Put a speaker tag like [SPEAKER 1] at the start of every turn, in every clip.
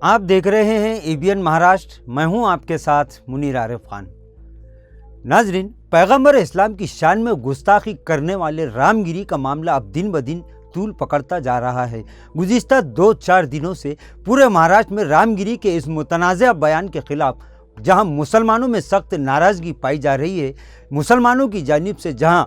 [SPEAKER 1] आप देख रहे हैं एबीएन महाराष्ट्र। मैं हूं आपके साथ मुनीर आरिफ खान। नाजरीन, पैगंबर इस्लाम की शान में गुस्ताखी करने वाले रामगिरी का मामला अब दिन ब दिन तूल पकड़ता जा रहा है। गुज़िश्ता 2-4 दिनों से पूरे महाराष्ट्र में रामगिरी के इस मुतनाज़ा बयान के खिलाफ जहां मुसलमानों में सख्त नाराज़गी पाई जा रही है, मुसलमानों की जानिब से जहां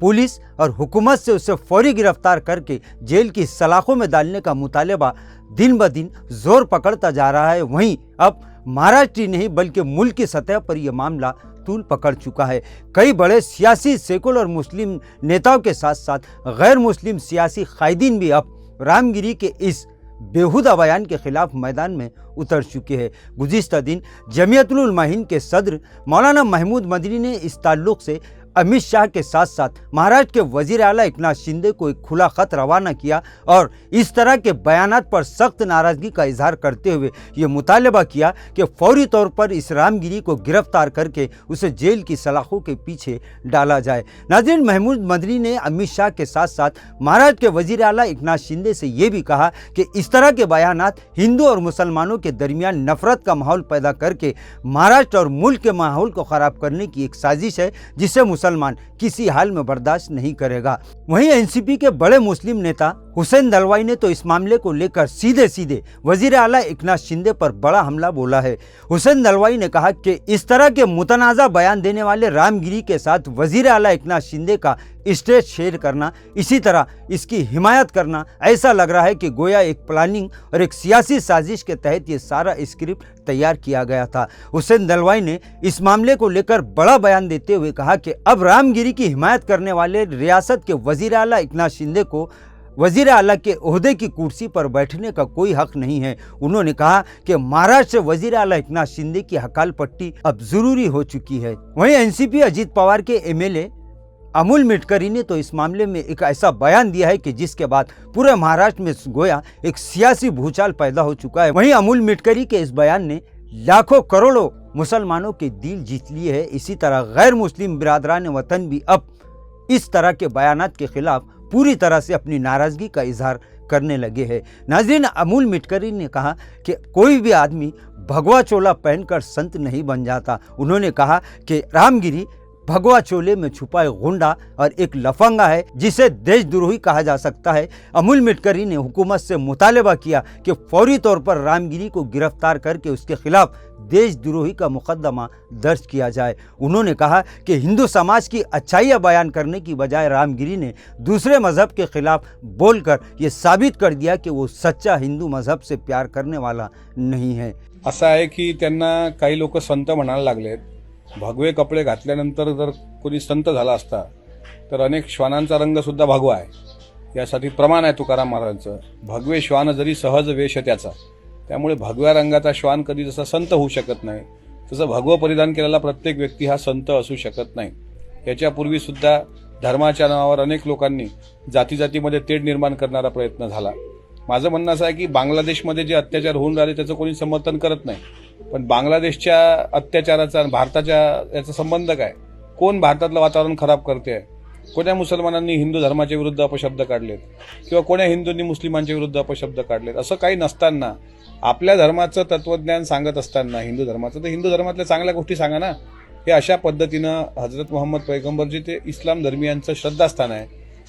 [SPEAKER 1] पुलिस और हुकूमत से उसे फौरी गिरफ्तार करके जेल की सलाखों में डालने का मुतालबा दिन ब दिन जोर पकड़ता जा रहा है, वहीं अब महाराष्ट्र ही नहीं बल्कि मुल्क की सतह पर यह मामला तूल पकड़ चुका है। कई बड़े सियासी सेकुलर मुस्लिम नेताओं के साथ साथ गैर मुस्लिम सियासी कायदीन भी अब रामगिरी के इस बेहुदा बयान के खिलाफ मैदान में उतर चुके हैं। गुज़िश्ता दिन जमीयतुल उलमा हिंद के सदर मौलाना महमूद मदनी ने इस ताल्लुक़ से अमित शाह के साथ साथ महाराष्ट्र के वज़ीर आला एकनाथ शिंदे को एक खुला खत रवाना किया और इस तरह के बयानात पर सख्त नाराज़गी का इजहार करते हुए ये मुतालबा किया कि फौरी तौर पर इस रामगिरी को गिरफ्तार करके उसे जेल की सलाखों के पीछे डाला जाए। नाज़रीन, महमूद मदनी ने अमित शाह के साथ साथ महाराष्ट्र के वज़ीर आला एकनाथ शिंदे से ये भी कहा कि इस तरह के बयानात हिंदू और मुसलमानों के दरमियान नफरत का माहौल पैदा करके महाराष्ट्र और मुल्क के माहौल को ख़राब करने की एक साजिश है, जिसे मुसलमान किसी हाल में बर्दाश्त नहीं करेगा। वहीं एनसीपी के बड़े मुस्लिम नेता हुसैन दलवाई ने तो इस मामले को लेकर सीधे सीधे वजीर आला एकनाथ शिंदे पर बड़ा हमला बोला है। हुसैन दलवाई ने कहा कि इस तरह के मुतनाज़ा बयान देने वाले रामगिरी के साथ वजीर आला एकनाथ शिंदे का स्टेज शेयर करना, इसी तरह इसकी हिमायत करना, ऐसा लग रहा है कि गोया एक प्लानिंग और एक सियासी साजिश के तहत ये सारा स्क्रिप्ट तैयार किया गया था। हुसैन दलवाई ने इस मामले को लेकर बड़ा बयान देते हुए कहा कि अब रामगिरी की हिमायत करने वाले रियासत के वजीर आला एकनाथ शिंदे को वजीर आला के ओहदे की कुर्सी पर बैठने का कोई हक नहीं है। उन्होंने कहा कि महाराष्ट्र से वजीर आला एकनाथ शिंदे की हकाल पट्टी अब जरूरी हो चुकी है। वहीं एनसीपी अजीत पवार के एमएलए अमूल मिटकरी ने तो इस मामले में एक ऐसा बयान दिया है कि जिसके बाद पूरे महाराष्ट्र में गोया एक सियासी भूचाल पैदा हो चुका है। वहीं अमूल मिटकरी के इस बयान ने लाखों करोड़ों मुसलमानों के दिल जीत लिए है। इसी तरह गैर मुस्लिम बिरादरान वतन भी अब इस तरह के बयानात के खिलाफ पूरी तरह से अपनी नाराज़गी का इजहार करने लगे हैं। नाज़रीन, अमूल मिटकरी ने कहा कि कोई भी आदमी भगवा चोला पहनकर संत नहीं बन जाता। उन्होंने कहा कि रामगिरी भगवा चोले में छुपा एक गुंडा और एक लफंगा है, जिसे देशद्रोही कहा जा सकता है। अमूल मिटकरी ने हुकूमत से मुतालबा किया कि फौरी तौर पर रामगिरी को गिरफ्तार करके उसके खिलाफ देशद्रोही का मुकदमा दर्ज किया जाए। उन्होंने कहा कि हिंदू समाज की अच्छाइयाँ बयान करने की बजाय रामगिरी ने दूसरे मजहब के खिलाफ बोलकर ये साबित कर दिया कि वो सच्चा हिंदू मजहब से प्यार करने वाला नहीं है।
[SPEAKER 2] असं आहे की त्यांना काही लोक संत म्हणायला लागलेत। भगवे कपडे घातल्यानंतर जर कोणी संत झाला असता तर अनेक श्वानांचा रंग सुद्धा भगवा आहे, यासाठी प्रमाण आहे तुकाराम महाराजांचं। भगवे श्वान जरी सहज वेश त्याचा, त्यामुळे भगव्या रंगाचा श्वान कधी जसा संत होऊ शकत नाही, तसं भगवं परिधान केलेला प्रत्येक व्यक्ती हा संत असू शकत नाही। याच्यापूर्वी सुद्धा धर्माच्या नावावर अनेक लोकांनी जाती जातीमध्ये तेढ निर्माण करणारा प्रयत्न झाला। माझं म्हणणं असं आहे की बांगलादेशमध्ये जे अत्याचार होऊन राहिले त्याचं कोणी समर्थन करत नाही, पण बांगलादेशच्या अत्याचाराचा आणि भारताच्या याचा संबंध काय? कोण भारतातलं वातावरण खराब करते आहे? कोण्या मुसलमानांनी हिंदू धर्माच्या विरुद्ध अपशब्द काढलेत किंवा कोण्या हिंदूंनी मुस्लिमांच्या विरुद्ध अपशब्द काढलेत? असं काही नसताना, आपल्या धर्माचं तत्वज्ञान सांगत असताना हिंदू धर्माचं, तर हिंदू धर्मातल्या चांगल्या गोष्टी सांगा ना। हे अशा पद्धतीनं हजरत मोहम्मद पैगंबर जे ते इस्लाम धर्मियांचं श्रद्धास्थान आहे,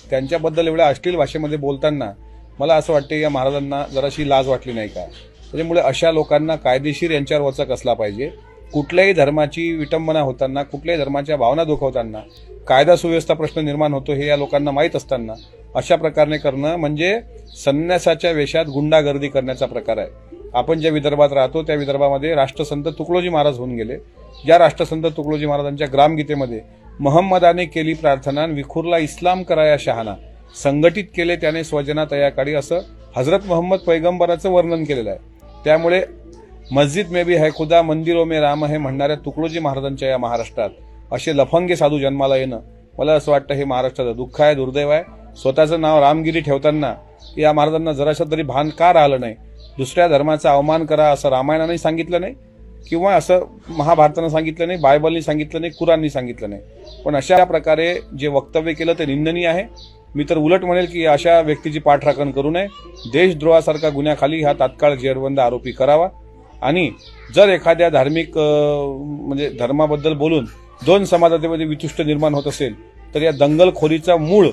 [SPEAKER 2] त्यांच्याबद्दल एवढ्या अश्लील भाषेमध्ये बोलताना मला असं वाटतं या महाराजांना जराशी लाज वाटली नाही का? त्यामुळे अशा लोकांना कायदेशीर यांच्यावर वचक असला पाहिजे। कुठल्याही धर्माची विटंबना होताना, कुठल्याही धर्माच्या भावना दुखवताना कायदा सुव्यवस्था प्रश्न निर्माण होतो हे या लोकांना माहीत असताना अशा प्रकारे करणं म्हणजे संन्यासाच्या वेशात गुंडागर्दी करण्याचा प्रकार आहे। आपण ज्या विदर्भात राहतो त्या विदर्भामध्ये राष्ट्रसंत तुकडोजी महाराज होऊन गेले। ज्या राष्ट्रसंत तुकडोजी महाराजांच्या ग्रामगीतेमध्ये मोहम्मदाने केली प्रार्थना, विखुरला इस्लाम कराया शहाना, संघटित केले त्याने स्वजना तयाकाळी, असं हजरत मोहम्मद पैगंबराचं वर्णन केलेलं आहे। त्यामुळे मस्जिद में भी है खुदा, मंदिरों में राम है म्हणणाऱ्या तुकडोजी महाराजांच्या या महाराष्ट्रात असे लफंगे साधू जन्माला येणं, मला असं वाटतं हे महाराष्ट्राचं दुःख आहे, दुर्दैव आहे। स्वतःचं नाव रामगिरी ठेवताना या महाराजांना जराशा तरी भान का राहिलं नाही? दुसऱ्या धर्माचा अवमान करा असं रामायणाने सांगितलं नाही, किंवा असं महाभारतानं सांगितलं नाही, बायबलनी सांगितलं नाही, कुराननी सांगितलं नाही, पण अशा प्रकारे जे वक्तव्य केलं ते निंदनीय आहे। मी तर उलट म्हणेल की अशा व्यक्तीची पाठराखण करू नये, देशद्रोहासारख्या गुन्ह्याखाली हा तात्काळ जेरबंद आरोपी करावा आणि जर एखाद्या धार्मिक म्हणजे धर्माबद्दल बोलून दोन समाजामध्ये वितुष्ट निर्माण होत असेल तर या दंगलखोरीचा मूळ,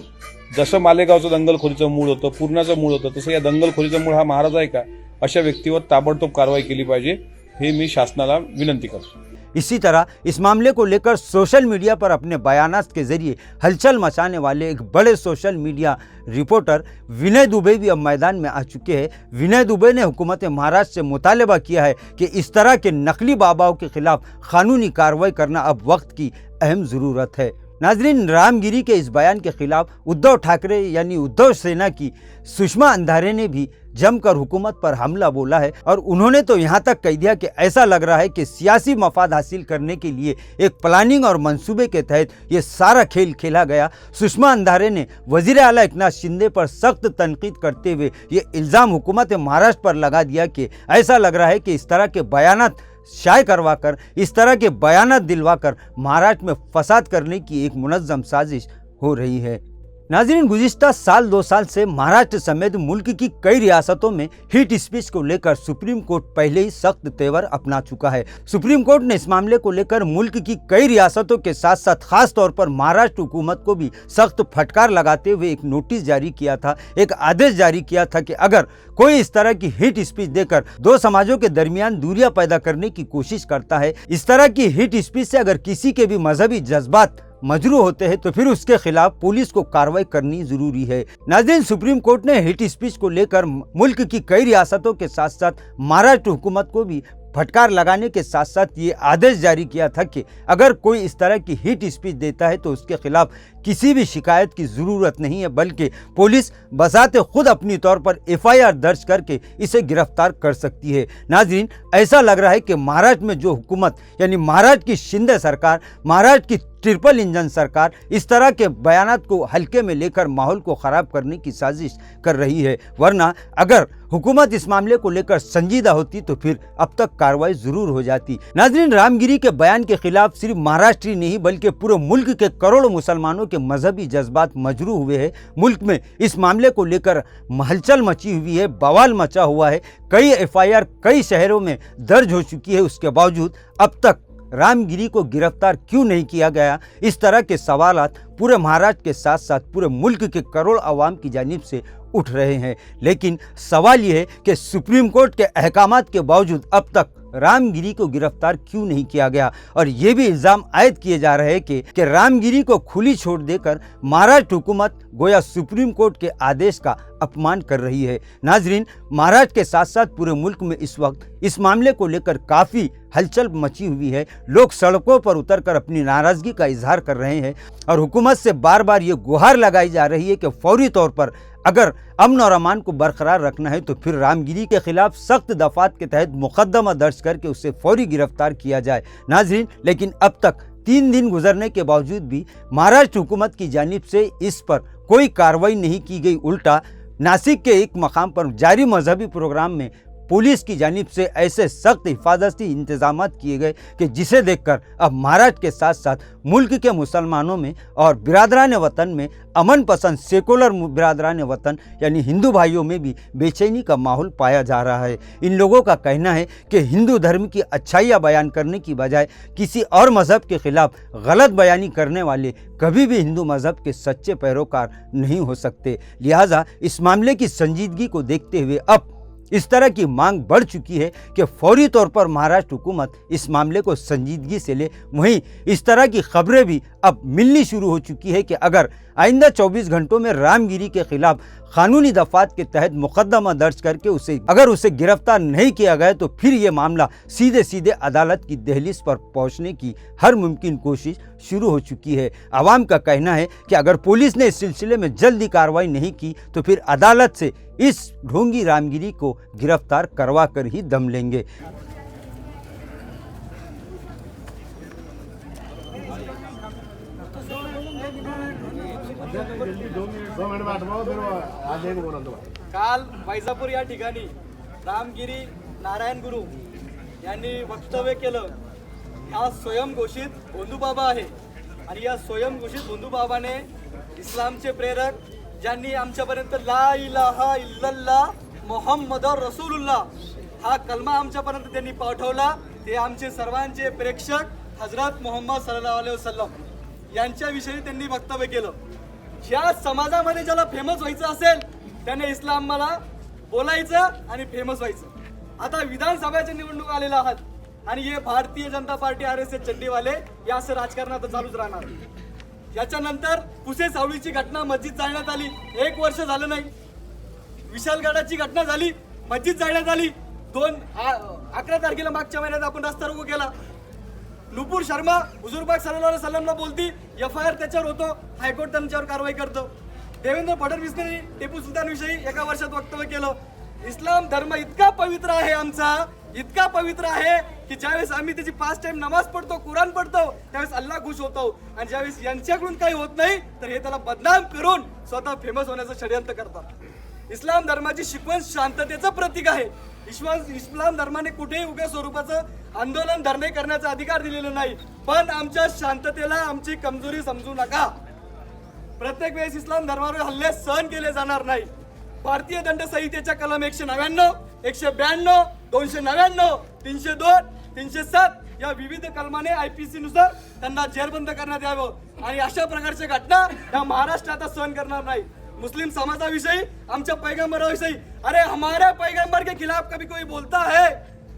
[SPEAKER 2] जसं मालेगावचं दंगलखोरीचं मूळ होतं, पूर्णाचं मूळ होतं, तसं या दंगलखोरीचं मूळ हा महाराज आहे का, अशा व्यक्तीवर ताबडतोब कारवाई केली पाहिजे, हे मी शासनाला विनंती करतो।
[SPEAKER 1] इसी तरह इस मामले को लेकर सोशल मीडिया पर अपने बयानात के जरिए हलचल मचाने वाले एक बड़े सोशल मीडिया रिपोर्टर विनय दुबे भी अब मैदान में आ चुके हैं। विनय दुबे ने हुकूमत महाराष्ट्र से मुतालबा किया है कि इस तरह के नकली बाबाओं के खिलाफ कानूनी कार्रवाई करना अब वक्त की अहम ज़रूरत है। नाजरीन, रामगिरी के इस बयान के खिलाफ उद्धव ठाकरे यानी उद्धव सेना की सुषमा अंधारे ने भी जमकर हुकूमत पर हमला बोला है और उन्होंने तो यहाँ तक कह दिया कि ऐसा लग रहा है कि सियासी मफाद हासिल करने के लिए एक प्लानिंग और मंसूबे के तहत ये सारा खेल खेला गया। सुषमा अंधारे ने वजीर आला एकनाथ शिंदे पर सख्त तनकीद करते हुए ये इल्ज़ाम हुकूमत महाराष्ट्र पर लगा दिया कि ऐसा लग रहा है कि इस तरह के बयानात शाये करवाकर, इस तरह के बयानात दिलवाकर महाराष्ट्र में फसाद करने की एक मुनज़्ज़म साजिश हो रही है। नाज़रीन, गुज़िश्ता साल 2 साल से महाराष्ट्र समेत मुल्क की कई रियासतों में हीट स्पीच को लेकर सुप्रीम कोर्ट पहले ही सख्त तेवर अपना चुका है। सुप्रीम कोर्ट ने इस मामले को लेकर मुल्क की कई रियासतों के साथ साथ खास तौर पर महाराष्ट्र हुकूमत को भी सख्त फटकार लगाते हुए एक नोटिस जारी किया था, एक आदेश जारी किया था कि अगर कोई इस तरह की हीट स्पीच देकर दो समाजों के दरमियान दूरियां पैदा करने की कोशिश करता है, इस तरह की हीट स्पीच से अगर किसी के भी मजहबी जज्बात मजरू होते हैं तो फिर उसके खिलाफ पुलिस को कार्रवाई करनी जरूरी है। नाज़रीन, सुप्रीम कोर्ट ने हीट स्पीच को लेकर मुल्क की कई रियासतों के साथ साथ महाराष्ट्र हुकूमत को भी फटकार लगाने के साथ साथ ये आदेश जारी किया था कि अगर कोई इस तरह की हीट स्पीच देता है तो उसके खिलाफ किसी भी शिकायत की ज़रूरत नहीं है, बल्कि पुलिस बजाते खुद अपनी तौर पर FIR दर्ज करके इसे गिरफ्तार कर सकती है। नाज़रीन, ऐसा लग रहा है कि महाराष्ट्र में जो हुकूमत यानी महाराष्ट्र की शिंदे सरकार, महाराष्ट्र की ट्रिपल इंजन सरकार इस तरह के बयानात को हल्के में लेकर माहौल को ख़राब करने की साजिश कर रही है, वरना अगर हुकूमत इस मामले को लेकर संजीदा होती तो फिर अब तक कार्रवाई जरूर हो जाती। नाज़रीन, रामगिरी के बयान के खिलाफ सिर्फ महाराष्ट्र ही नहीं बल्कि पूरे मुल्क के करोड़ों मुसलमानों के मजहबी जज्बात मजरू हुए हैं। मुल्क में इस मामले को लेकर हलचल मची हुई है, बवाल मचा हुआ है, कई FIR कई शहरों में दर्ज हो चुकी है। उसके बावजूद अब तक रामगिरी को गिरफ्तार क्यों नहीं किया गया, इस तरह के सवालात पूरे महाराष्ट्र के साथ साथ पूरे मुल्क के करोड़ आवाम की जानिब से उठ रहे हैं। लेकिन सवाल यह है कि सुप्रीम कोर्ट के अहकामात के बावजूद अब तक रामगिरी को गिरफ्तार क्यों नहीं किया गया और ये भी इल्ज़ाम आयद किए जा रहे हैं कि रामगिरी को खुली छोड़ देकर महाराष्ट्र हुकूमत गोया सुप्रीम कोर्ट के आदेश का अपमान कर रही है। नाजरीन, महाराष्ट्र के साथ साथ पूरे मुल्क में इस वक्त इस मामले को लेकर काफ़ी हलचल मची हुई है। लोग सड़कों पर उतरकर अपनी नाराज़गी का इजहार कर रहे हैं और हुकूमत से बार बार ये गुहार लगाई जा रही है कि फौरी तौर पर अगर अमन और अमान को बरकरार रखना है तो फिर रामगिरी के खिलाफ सख्त दफात के तहत मुकदमा दर्ज करके उसे फौरी गिरफ्तार किया जाए। नाजरीन, लेकिन अब तक 3 दिन गुजरने के बावजूद भी महाराष्ट्र हुकूमत की जानिब से इस पर कोई कार्रवाई नहीं की गई। उल्टा नासिक के एक मकाम पर जारी मजहबी प्रोग्राम में पुलिस की जानिब से ऐसे सख्त हिफाजती इंतजाम किए गए कि जिसे देखकर अब महाराष्ट्र के साथ साथ मुल्क के मुसलमानों में और बिरादरान वतन में, अमन पसंद सेकुलर बिरादरान वतन यानी हिंदू भाइयों में भी बेचैनी का माहौल पाया जा रहा है। इन लोगों का कहना है कि हिंदू धर्म की अच्छाइयाँ बयान करने की बजाय किसी और मज़हब के खिलाफ गलत बयानी करने वाले कभी भी हिंदू मज़हब के सच्चे पैरोकार नहीं हो सकते। लिहाजा इस मामले की संजीदगी को देखते हुए अब इस तरह की मांग बढ़ चुकी है कि फौरी तौर पर महाराष्ट्र हुकूमत इस मामले को संजीदगी से ले। वहीं इस तरह की खबरें भी अब मिलनी शुरू हो चुकी है कि अगर आइंदा 24 घंटों में रामगिरी के खिलाफ कानूनी दफात के तहत मुकदमा दर्ज करके उसे गिरफ्तार नहीं किया गया तो फिर ये मामला सीधे सीधे अदालत की दहलीज पर पहुंचने की हर मुमकिन कोशिश शुरू हो चुकी है। आवाम का कहना है कि अगर पुलिस ने इस सिलसिले में जल्दी कार्रवाई नहीं की तो फिर अदालत से इस ढोंगी रामगिरी को गिरफ्तार करवा कर ही दम लेंगे।
[SPEAKER 3] काल वैजापूर या ठिकाणी रामगिरी नारायण गुरु यांनी वक्तव्य केलं। हा स्वयंघोषित भोंदूबाबा आहे आणि या स्वयंघोषित भोंदूबाबाने इस्लामचे प्रेरक ज्यांनी आमच्यापर्यंत ला इलाहा इल्लल्लाह मोहम्मद रसूलुल्लाह हा कलमा आमच्यापर्यंत त्यांनी पाठवला, ते आमचे सर्वांचे प्रेक्षक हजरत मोहम्मद सल्लल्लाहु अलैहि वसल्लम यांच्याविषयी त्यांनी वक्तव्य केलं. ज्या समाजामध्ये ज्याला फेमस व्हायचं असेल त्याने इस्लामला बोलायचं आणि फेमस व्हायचं. आता विधानसभेच्या निवडणूक आलेल्या आहात आणि हे भारतीय जनता पार्टी RSS चड्डीवाले या असं राजकारणात चालूच राहणार. याच्यानंतर पुसे सावळीची घटना, मस्जिद जाळण्यात आली, 1 वर्ष झालं नाही. विशालगडाची घटना झाली, मस्जिद जाळण्यात आली. 11 तारखेला मागच्या महिन्यात आपण रस्ता रोको केला. नुपूर शर्मा हुजूरबाग सल्लल्लाहु अलैहि वसल्लमला बोलती, FIR त्याच्यावर होतो, हायकोर्ट त्यांच्यावर कारवाई करतो. देवेंद्र फडणवीसने टिपू सुलतान विषयी 1 वर्षात वक्तव्य केलं. इस्लाम धर्म इतका पवित्र आहे आमचा, इतका पवित्र आहे की ज्यावेळेस आम्ही त्याची 5 टाइम नमाज पढ़तो, कुराण पढ़तो, त्यावेळेस अल्लाह खुश होतो. आणि ज्यावेळेस यांच्याकडून काही होत नाही तर हे त्याला बदनाम करून स्वतः फेमस होण्याचं षडयंत्र करतात. इस्लाम धर्माची शिकवण शांततेचं प्रतीक आहे. इस्लाम धर्माने कुठेही उग्र स्वरूपाचं आंदोलन धरणे करण्याचा अधिकार दिलेला नाही. पण आमच्या शांततेला आमची कमजोरी समजू नका. प्रत्येक वेळेस इस्लाम धर्मावर हल्ले सहन केले जाणार नाही. भारतीय दंड संहितेच्या कलम 199, 192, 299, 302, 307 या विविध कलमाने IPC नुसार त्यांना जेरबंद करण्यात यावं आणि अशा प्रकारच्या घटना या महाराष्ट्रात सहन करणार नाही. मुस्लिम समाजाविषयी, आमच्या पैगंबराविषयी, अरे हमारे पैगंबर के खिलाफ कभी कोई बोलता है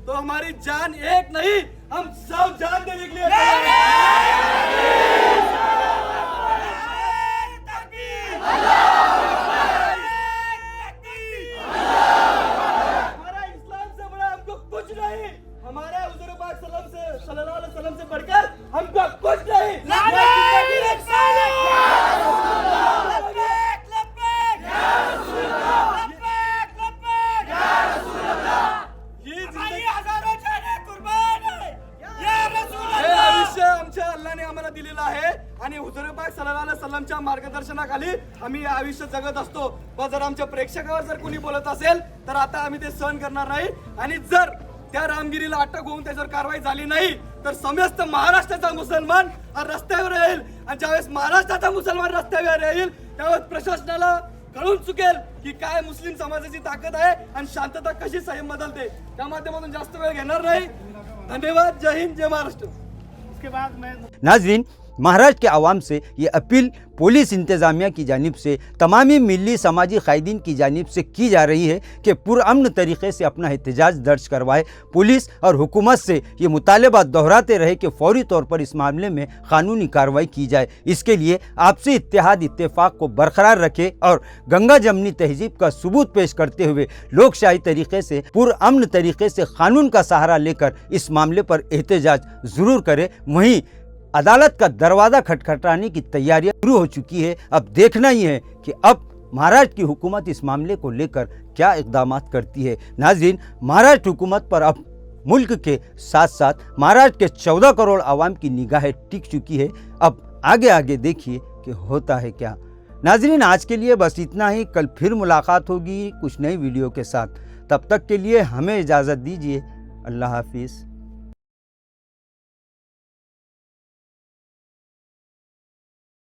[SPEAKER 3] तो हमारी जान एक नहीं, हम सब जान देने के लिए तैयार हैं. हमारा इस्लाम से बड़ा हमको कुछ नहीं, हमारे हुजूर पाक सल्लल्लाहु अलैहि वसल्लम से बढ़कर हमको कुछ नहीं. आमच्या अल्लाने आम्हाला दिलेला आहे आणि हुजूर पाक सल्लल्लाहु अलैहि वसल्लमच्या मार्गदर्शनाखाली आम्ही आयुष्य जगत असतो. पण जर आमच्या प्रेक्षकावर जर कोणी बोलत असेल तर आता आम्ही ते सहन करणार नाही. आणि जर त्या रामगिरीला अटक होऊन त्याच्यावर कारवाई झाली नाही तर समस्त महाराष्ट्राचा मुसलमान हा रस्त्यावर येईल. आणि ज्यावेळेस महाराष्ट्राचा मुसलमान रस्त्यावर येईल त्यावेळेस प्रशासनाला कळून चुकेल की काय मुस्लिम समाजाची ताकद आहे आणि शांतता कशी संयम बदलते. त्या माध्यमातून जास्त वेळ घेणार नाही. धन्यवाद. जय हिंद, जय महाराष्ट्र. उसके बाद मैं
[SPEAKER 1] नाजरीन, महाराष्ट्र के आवाम से ये अपील पुलिस इंतज़ामिया की जानिब से तमामी मिली समाजी कायदीन की जानिब से की जा रही है कि पुरअमन तरीक़े से अपना एहतजाज दर्ज करवाए. पुलिस और हुकूमत से ये मुतालबा दोहराते रहे कि फौरी तौर पर इस मामले में कानूनी कार्रवाई की जाए. इसके लिए आपसी इत्तेहाद इत्तेफाक को बरकरार रखे और गंगा जमनी तहजीब का सबूत पेश करते हुए लोकशाही तरीक़े से पुरअमन तरीक़े से कानून का सहारा लेकर इस मामले पर एहतजाज ज़रूर करें. वहीं अदालत का दरवाज़ा खटखटाने की तैयारियां शुरू हो चुकी है. अब देखना ही है कि अब महाराष्ट्र की हुकूमत इस मामले को लेकर क्या इक़दाम करती है. नाज़रीन, महाराष्ट्र हुकूमत पर अब मुल्क के साथ साथ महाराष्ट्र के 14 करोड़ आवाम की निगाहें टिक चुकी है. अब आगे आगे देखिए कि होता है क्या. नाज़रीन, आज के लिए बस इतना ही. कल फिर मुलाकात होगी कुछ नई वीडियो के साथ. तब तक के लिए हमें इजाज़त दीजिए. अल्लाह हाफिज़.